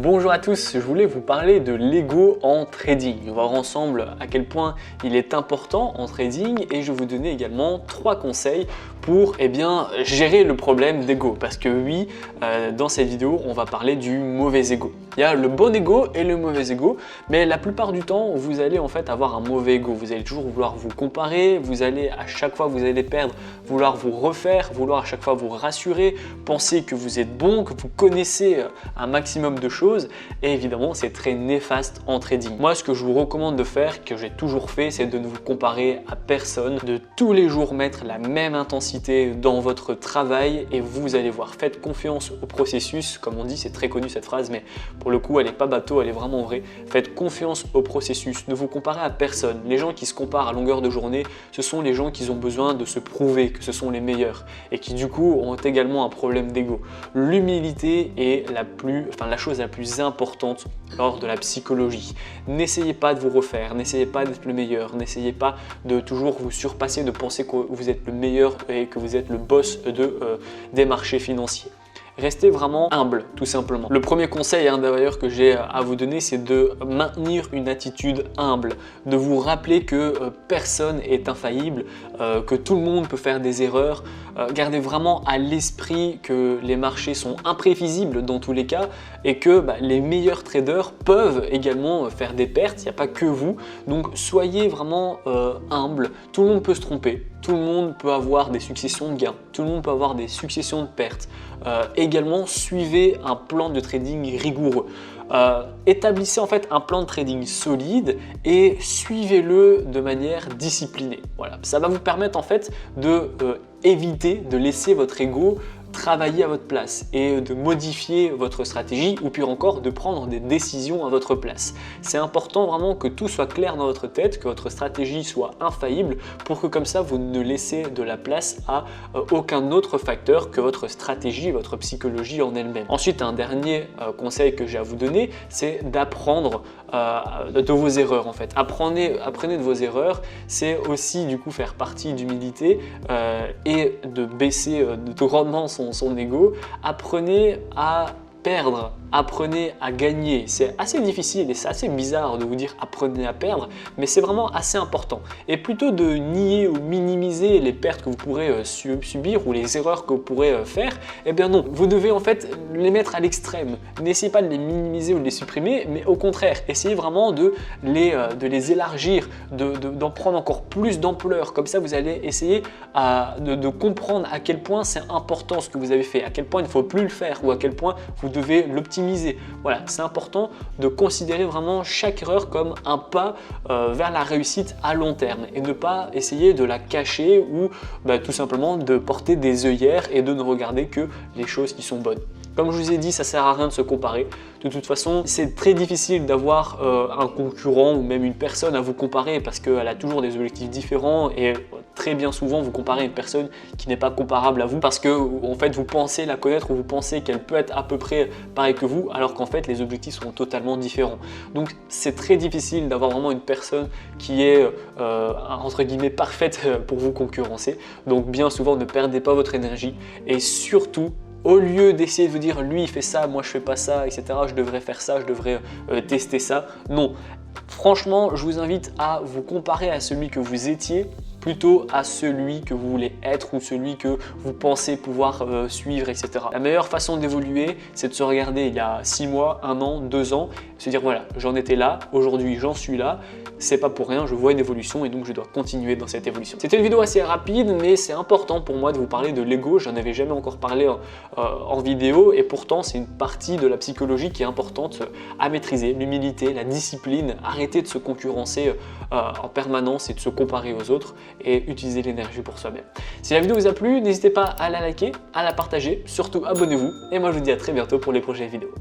Bonjour à tous, je voulais vous parler de l'ego en trading. On va voir ensemble à quel point il est important en trading et je vais vous donner également 3 conseils pour gérer le problème d'ego. Parce que oui, dans cette vidéo, on va parler du mauvais ego. Il y a le bon ego et le mauvais ego, mais la plupart du temps, vous allez en fait avoir un mauvais ego. Vous allez toujours vouloir vous comparer, vous allez à chaque fois que vous allez perdre, vouloir vous refaire, vouloir à chaque fois vous rassurer, penser que vous êtes bon, que vous connaissez un maximum de choses et évidemment c'est très néfaste en trading. Moi ce que je vous recommande de faire, que j'ai toujours fait, c'est de ne vous comparer à personne, de tous les jours mettre la même intensité dans votre travail et vous allez voir, faites confiance au processus, comme on dit, c'est très connu cette phrase, mais pour le coup elle n'est pas bateau, elle est vraiment vraie. Faites confiance au processus, ne vous comparez à personne. Les gens qui se comparent à longueur de journée, ce sont les gens qui ont besoin de se prouver que ce sont les meilleurs et qui du coup ont également un problème d'ego. L'humilité est la chose la plus importante lors de la psychologie. N'essayez pas de vous refaire, n'essayez pas d'être le meilleur, n'essayez pas de toujours vous surpasser, de penser que vous êtes le meilleur et que vous êtes le boss des marchés financiers. Restez vraiment humble, tout simplement. Le premier conseil d'ailleurs que j'ai à vous donner, c'est de maintenir une attitude humble, de vous rappeler que personne est infaillible, que tout le monde peut faire des erreurs. Gardez vraiment à l'esprit que les marchés sont imprévisibles dans tous les cas et que les meilleurs traders peuvent également faire des pertes, il n'y a pas que vous. Donc soyez vraiment humble, tout le monde peut se tromper, tout le monde peut avoir des successions de gains, tout le monde peut avoir des successions de pertes. Également, suivez un plan de trading rigoureux. Établissez en fait un plan de trading solide et suivez-le de manière disciplinée. Voilà, ça va vous permettre en fait de éviter de laisser votre ego travailler à votre place et de modifier votre stratégie ou pire encore de prendre des décisions à votre place. C'est important vraiment que tout soit clair dans votre tête, que votre stratégie soit infaillible pour que comme ça vous ne laissez de la place à aucun autre facteur que votre stratégie, votre psychologie en elle-même. Ensuite, un dernier conseil que j'ai à vous donner, c'est d'apprendre de vos erreurs en fait. Apprenez de vos erreurs, c'est aussi du coup faire partie d'humilité et de baisser de grandement son ego. Apprenez à perdre, apprenez à gagner. C'est assez difficile et c'est assez bizarre de vous dire apprenez à perdre, mais c'est vraiment assez important. Et plutôt de nier ou minimiser les pertes que vous pourrez subir ou les erreurs que vous pourrez faire, eh bien non, vous devez en fait les mettre à l'extrême. N'essayez pas de les minimiser ou de les supprimer, mais au contraire, essayez vraiment de les élargir, d'en prendre encore plus d'ampleur. Comme ça, vous allez essayer de comprendre à quel point c'est important ce que vous avez fait, à quel point il ne faut plus le faire ou à quel point vous devez l'optimiser. Voilà, c'est important de considérer vraiment chaque erreur comme un pas vers la réussite à long terme et ne pas essayer de la cacher ou tout simplement de porter des œillères et de ne regarder que les choses qui sont bonnes. Comme je vous ai dit, ça ne sert à rien de se comparer. De toute façon, c'est très difficile d'avoir un concurrent ou même une personne à vous comparer parce qu'elle a toujours des objectifs différents et très bien souvent vous comparez à une personne qui n'est pas comparable à vous parce que en fait vous pensez la connaître ou vous pensez qu'elle peut être à peu près pareille que vous alors qu'en fait les objectifs sont totalement différents. Donc c'est très difficile d'avoir vraiment une personne qui est entre guillemets parfaite pour vous concurrencer. Donc bien souvent ne perdez pas votre énergie et surtout au lieu d'essayer de vous dire lui il fait ça, moi je fais pas ça, etc. Je devrais faire ça, je devrais tester ça. Non, franchement je vous invite à vous comparer à celui que vous étiez plutôt à celui que vous voulez être ou celui que vous pensez pouvoir suivre, etc. La meilleure façon d'évoluer, c'est de se regarder il y a 6 mois, 1 an, 2 ans, se dire voilà, j'en étais là, aujourd'hui j'en suis là, c'est pas pour rien, je vois une évolution et donc je dois continuer dans cette évolution. C'était une vidéo assez rapide, mais c'est important pour moi de vous parler de l'ego, j'en avais jamais encore parlé en vidéo et pourtant c'est une partie de la psychologie qui est importante à maîtriser, l'humilité, la discipline, arrêter de se concurrencer en permanence et de se comparer aux autres et utiliser l'énergie pour soi-même. Si la vidéo vous a plu, n'hésitez pas à la liker, à la partager, surtout abonnez-vous et moi je vous dis à très bientôt pour les prochaines vidéos.